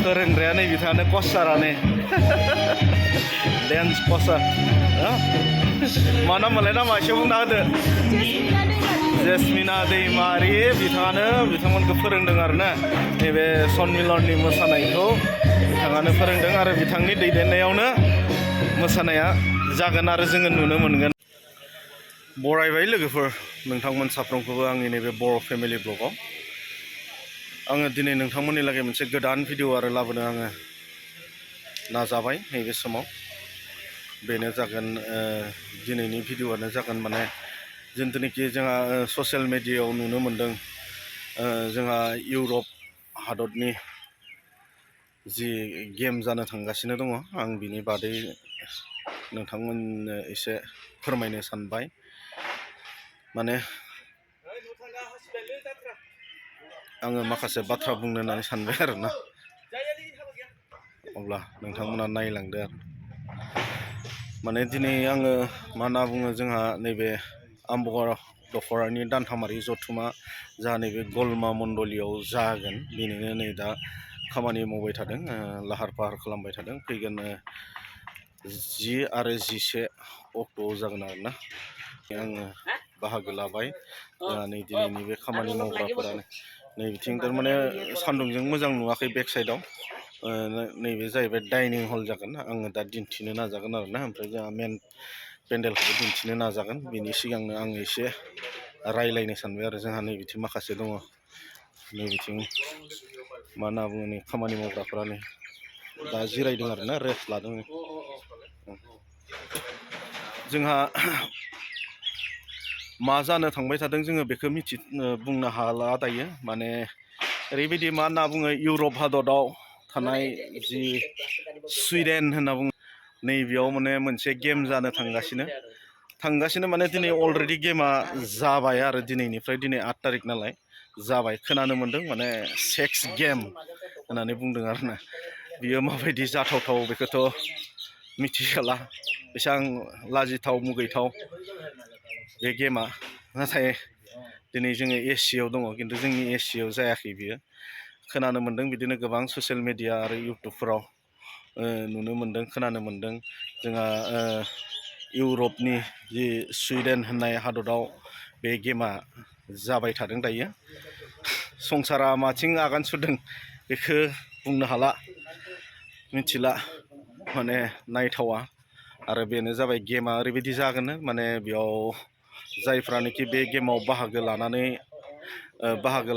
फोरोंग्राया नै बिथाङानो कचारानो डेन्स कचार मा नाम मोनलाय नामा एसे बुंना होदो जेसमिना दैमारि बिथाङानो बिथांमोनखौ फोरोंदों आरोना नैबे सनमिलननि मोसानायखौ बिथाङानो फोरोंदों आरो बिथांनि दैदेननायावनो मोसानाया जागोन आरो जोङो नुनो मोनगोन बरायबाय लोगोफोर नोंथांमोन साफ्रोमखौबो आंनि नैबे बर' फेमिलि ब्लगाव आङो दिनै नोंथांमोननि लागै मोनसे गोदान भिडिअ आरो लाबोनो आङो नाजाबाय नैबे समाव बेनो जागोन दिनैनि भिडिअआनो जागोन माने जिथुनिखि जोंहा ससियेल मिडियायाव नुनो मोनदों जोंहा इउरप हादरनि जि गेम जानो थांगासिनो दङ आं बिनि बादै नोंथांमोननो एसे फोरमायनो सानबाय माने आङो माखासे बाथ्रा बुंनो होननानै सानबाय आरोना अब्ला नोंथांमोना नायलांदो आरो माने दिनै आङो मा होनना बुङो जोंहा नैबे आम्बगाव दख'रानि दानथामारि जथुमा जा नैबे गलमा मण्डलियाव जागोन बेनिनो नै दा खामानि मावबाय थादों लाहार फाहार खालामबाय थादों फैगोन 10 आरो 11 अक्ट'आव जागोन आरोना आङो बाहागो लाबाय जोंहा नै दिनैनि बे खामानि मावग्राफोरानो नै बिथिं थारमाने सान्दुंजों मोजां नुवाखै बेक साइडआव नैबे जाहैबाय डाइनिं हल जागोन आङो दा दिन्थिनो नाजागोन आरोना ओमफ्राय जोंहा मेन पेन्डेलखौबो दिन्थिनो नाजागोन बिनि सिगांनो आङो एसे रायलायनो सानबाय आरो जोंहा नै बिथिं माखासे दङ नै बिथिं मा होनना बुङो नै खामानि मावग्राफोरा नै दा जिरायदों आरोना रेस्ट लादों जोंहा मा जानो थांबाय थादों जोङो बेखौ बुंनो हाला दायो माने ओरैबायदि मा होनना बुङो इउरप हादराव थानाय जि सुइडेन होनना बुङो नैबेयाव माने मोनसे गेम जानो थांगासिनो माने दिनै अलरेडि गेमा जाबाय आरो दिनैनिफ्राय दिनै 8 तारिख नालाय जाबाय खोनानो मोन्दों माने सेक्स गेम होननानै बुंदों आरोना बियो माबायदि जाथावथाव बेखौथ' मिथिखाला बेसेबां लाजिथाव मुगैथाव बे गेमा नाथाय दिनै जोङो एसियाव दङ खिन्थु जोंनि एसियाव जायाखै बियो खोनानो मोन्दों बिदिनो गोबां ससियेल मिडिया आरो इउटुबफोराव नुनो मोन्दों खोनानो मोन्दों जोंहा इउरपनि जि सुइडेन होननाय हादराव बे गेमा जाबाय थादों दायो संसारा माथिं आगान सुरदों बेखौ बुंनो हाला मिथिला माने नायथावा आरो बेनो जाबाय गेमा ओरैबायदि जागोन माने बेयाव जायफ्रानोखि बे गेमाव बाहागो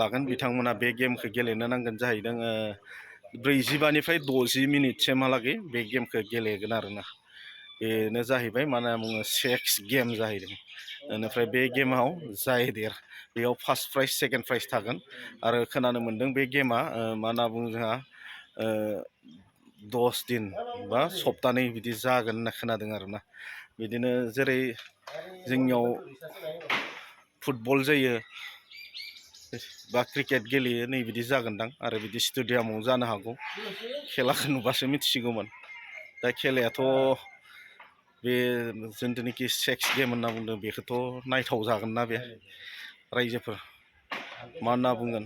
लागोन बिथांमोना बे गेमखौ गेलेनो नांगोन जाहैदों 45निफ्राय 60 मिनिटसिमहालागै बे गेमखौ गेलेगोन आरोना बेनो जाहैबाय मा होनना बुङो सेक्स गेम जाहैदों बेनिफ्राय बे गेमाव बेयाव फार्स्ट प्राइज सेकेन्ड प्राइज थागोन आरो खोनानो मोन्दों बे गेमा मा होनना बुङो जोंहा 10 दिन बा सप्तानै बिदि जागोन होनना खोनादों आरोना बिदिनो जेरै जोंनियाव फुटबल जायो बा क्रिकेट गेलेयो नै बिदि जागोनदां आरो बिदि स्टेडियामाव जानो हागौ खेलाखौ नुबासो मिथिसिगौमोन दा खेलायाथ' बे जिथुनिखि सेक्स गेम होनना बुंदों बेखौथ' नायथाव जागोन ना बे रायजोफोर मा होनना बुंगोन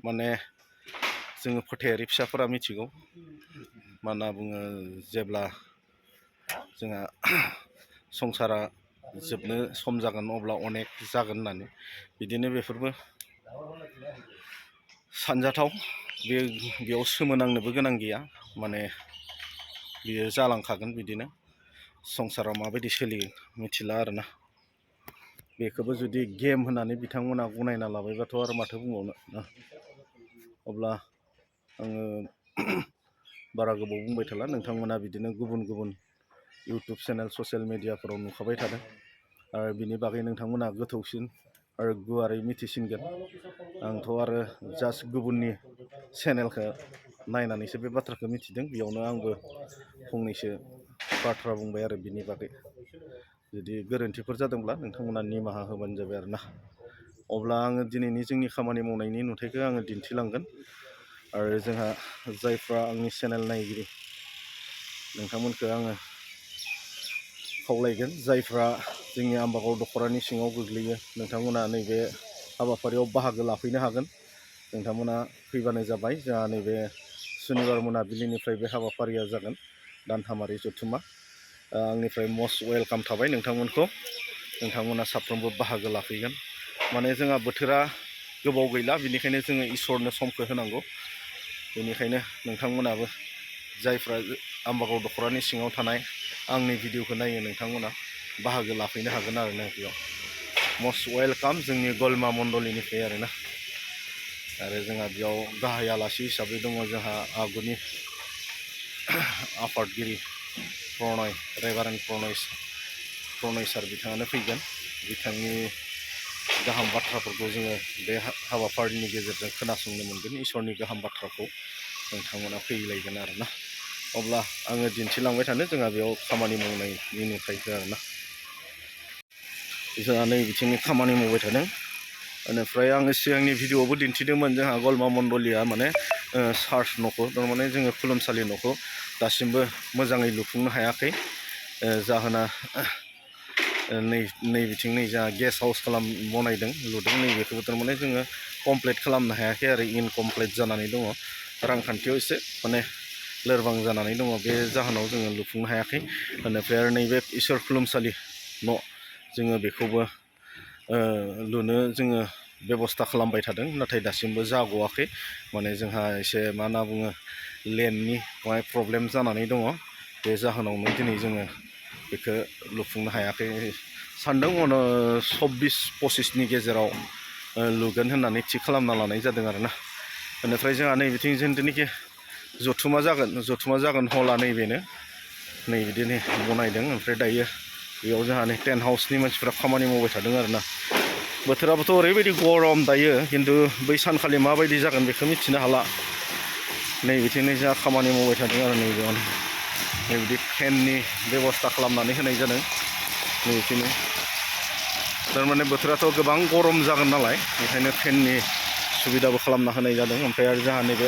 माने जोङो फोथायारि फिसाफोरा मिथिगौ मा होनना बुङो जेब्ला जोंहा संसारा जोबनो सम जागोन अब्ला अनेक जागोन होननानै बिदिनो बेफोरबो सानजाथाव बेयाव सोमोनांनोबो गोनां गैया माने बियो जालांखागोन बिदिनो संसाराव माबायदि सोलियो मिथिला आरोना बेखौबो जुदि गेम होननानै बिथांमोना गनायना लाबायबाथ' आरो माथो बुंबावनो अब्ला आङो बारा गोबाव बुंबाय थाला नोंथांमोना बिदिनो गुबुन गुबुन इउटुब चेनेल ससियेल मिडियाफोराव नुखाबाय थादों आरो बिनि बागै नोंथांमोना गोथौसिन आरो गुवारै मिथिसिनगोन आंथ' आरो जास्ट गुबुननि चेनेलखौ नायनानैसो बे बाथ्राखौ मिथिदों बेयावनो आंबो फंनैसो बाथ्रा बुंबाय आरो बिनि बागै जुदि गोरोन्थिफोर जादोंब्ला नोंथांमोना निमाहा होबानो जाबाय आरोना अब्ला आङो दिनैनि जोंनि खामानि मावनायनि नुथायखौ आङो दिन्थिलांगोन आरो जोंहा जायफ्रा आंनि चेनेल नायगिरि नोंथांमोनखौ आङो खावलायगोन जायफ्रा जोंनि आम्बगाव दख'रानि सिङाव गोग्लैयो नोंथांमोना नैबे हाबाफारियाव बाहागो लाफैनो हागोन नोंथांमोना फैबानो जाबाय जोंहा नैबे सुनिबार मोनाबिलिनिफ्राय बे हाबाफारिया जागोन दानथामारि जथुम्मा आंनिफ्राय मस्ट वेलकाम थाबाय नोंथांमोनखौ नोंथांमोना साफ्रोमबो बाहागो लाफैगोन माने जोंहा बोथोरा गोबाव गैला बेनिखायनो जोङो इसोरनो समखौ होनांगौ बेनिखायनो नोंथांमोनाबो जायफ्रा आम्बागाव दख'रानि सिङाव थानाय आंनि भिडिअखौ नायो नोंथांमोना बाहागो लाफैनो हागोन आरोना बेयाव मस्ट वेलकाम जोंनि गलमा मण्डलिनिफ्राय आरोना आरो जोंहा बेयाव गाहाय आलासि हिसाबै दङ जोंहा आगुनि आफादगिरि प्रणय रेभारेन्ड प्रणय सार बिथाङानो फैगोन बिथांनि गाहाम बाथ्राफोरखौ जोङो बे हाबाफारिनि गेजेरजों खोनासंनो मोनगोन इसोरनि गाहाम बाथ्राखौ नोंथांमोना फैलायगोन आरोना अब्ला आङो दिन्थिलांबाय थानो जोंहा बेयाव खामानि मावनायनि नुथायखौ आरोना जोंहा नै बिथिंनि खामानि मावबाय थादों बेनिफ्राय आङो सिगांनि भिडिअआवबो दिन्थिदोंमोन जोंहा गलमा मण्डलिया माने चार्च न'खौ थारमाने जोङो खुलुमसालि न'खौ दासिमबो मोजाङै लुफुंनो हायाखै जाहोना नै बिथिं नै जोंहा गेस्ट हाउस बनायदों लुदों नैबेखौबो थारमाने जोङो कमप्लिट खालामनो हायाखै आरो इनकमप्लिट जानानै दङ रांखान्थियाव एसे माने लोरबां जानानै दङ बे जाहोनाव जोङो लुफुंनो हायाखै बेनिफ्राय आरो नैबे इसोर खुलुमसालि न' जोङो बेखौबो लुनो जोङो बेबस्था खालामबाय थादों नाथाय दासिमबो जाग'वाखै माने जोंहा एसे मा होनना बुङो लेन्डनि बाहाय प्रब्लेम जानानै दङ बे जाहोनावनो दिनै जोङो बेखौ लुफुंनो हायाखै सानदों 24-25नि गेजेराव लुगोन होननानै थि खालामना लानाय जादों आरोना बेनिफ्राय जोंहा नै बिथिं जिथुनाखि जथुम्मा जागोन हला नैबेनो नै बिदिनो बनायदों ओमफ्राय दायो बेयाव जोंहा नै टेन्ट हाउसनि मानसिफ्रा खामानि मावबाय थादों आरोना बोथोराबोथ' ओरैबायदि गरम दायो खिन्थु बै सानखालि माबायदि जागोन बेखौ मिथिनो हाला नै बिथिंनो जोंहा खामानि मावबाय थादों आरो नैबेयावनो नैबिदि फेननि बेबस्था खालामनानै होनाय जादों नै बिथिंनो थारमाने बोथोराथ' गोबां गरम जागोन नालाय बेखायनो फेननि सुबिदाबो खालामना होनाय जादों ओमफ्राय आरो जोंहा नैबे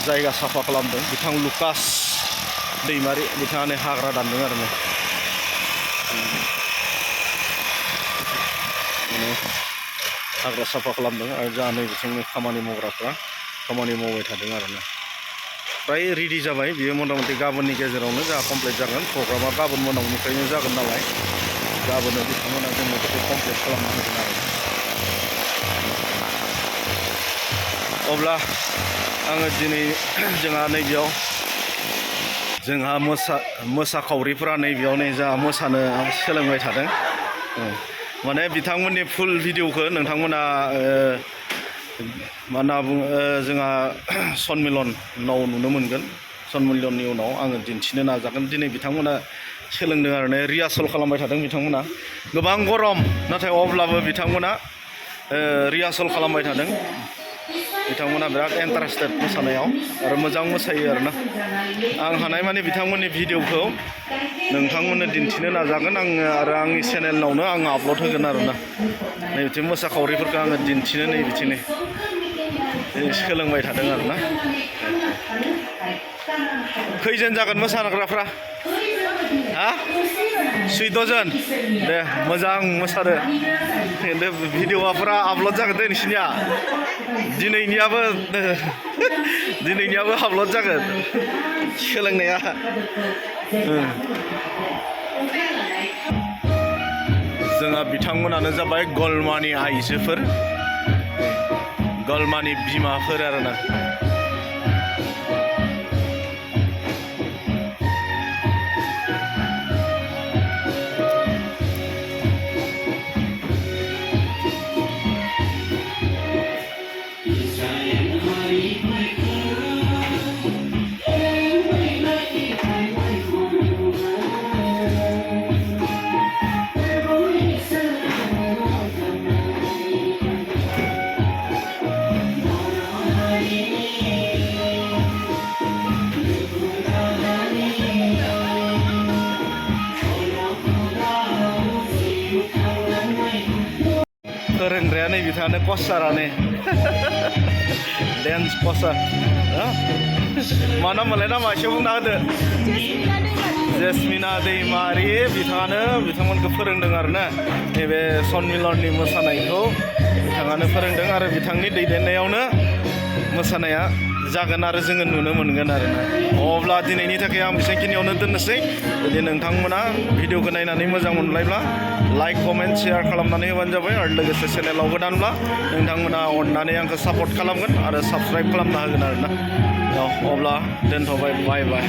जायगा साफा खालामदों बिथां लुकास दैमारि बिथाङा हाग्रा दानदों आरो माने हाग्रा साफा खालामदों आरो जोंहा नै बिथिंनि खामानि मावग्राफ्रा खामानि मावबाय थादों आरोना फ्राय रेडि जाबाय बियो मथा मथि गाबोननि गेजेरावनो जोंहा कमप्लिट जागोन प्रग्रामा गाबोन मोनावनिफ्रायनो जागोन नालाय गाबोननो बिथांमोना जोंनो बेखौ कमप्लिट खालामना होगोन आरो अब्ला आङो दिनै जोंहा नैबेयाव जोंहा मोसाखावरिफोरा नैबेयाव नै जोंहा मोसानो सोलोंबाय थादों माने बिथांमोननि फुल भिडिअखौ नोंथांमोना मा होनना बुङो जोंहा सनमिलनाव नुनो मोनगोन सनमिलननि उनाव आङो दिन्थिनो नाजागोन दिनै बिथांमोना सोलोंदों आरो रिहार्सेल खालामबाय थादों बिथांमोना गोबां गरम नाथाय अब्लाबो बिथांमोना रिहार्सेल खालामबाय थादों बिथांमोना बिराद इन्टारेस्टेड मोसानायाव आरो मोजां मोसायो आरोना आं हानायमानि बिथांमोननि भिडिअखौ नोंथांमोननो दिन्थिनो नाजागोन आङो आरो आंनि चेनेलावनो आङो आपल'ड होगोन आरोना नै बिथिं मोसाखावरिफोरखौ आङो दिन्थिनो नै बिथिंनो सोलोंबाय थादों आरोना खैजोन जागोन मोसाग्राफ्रा हा 14 जन दे मोजां मोसादो खिन्थु भिडिअफोरा आपल'ड जागोन दे नोंसिनिया दिनैनियाबो आपल'ड जागोन सोलोंनाया जोंहा बिथांमोनानो जाबाय गलमानि आइजोफोर गलमानि बिमाफोर आरोना फोरोंग्राया नै बिथाङानो कचारानो डेन्स कचार मा नाम मोनलाय नामा एसे बुंना होदो जेसमिना दैमारि बिथाङानो बिथांमोनखौ फोरोंदों आरोना नैबे सनमिलननि मोसानायखौ बिथाङानो फोरोंदों आरो बिथांनि दैदेननायावनो मोसानाया जागोन आरो जोङो नुनो मोनगोन आरोना अब्ला दिनैनि थाखाय आं बेसेबांखिनियावनो दोननोसै जुदि नोंथांमोना भिडिअखौ नायनानै मोजां मोनलायब्ला लाइक कमेन्ट शेयार खालामनानै होबानो जाबाय आरो लोगोसे चेनेलाव गोदानब्ला नोंथांमोना अननानै आंखौ सापर्ट खालामगोन आरो साबस्क्राइब खालामना होगोन आरोना अब्ला दोनथ'बाय बाय बाय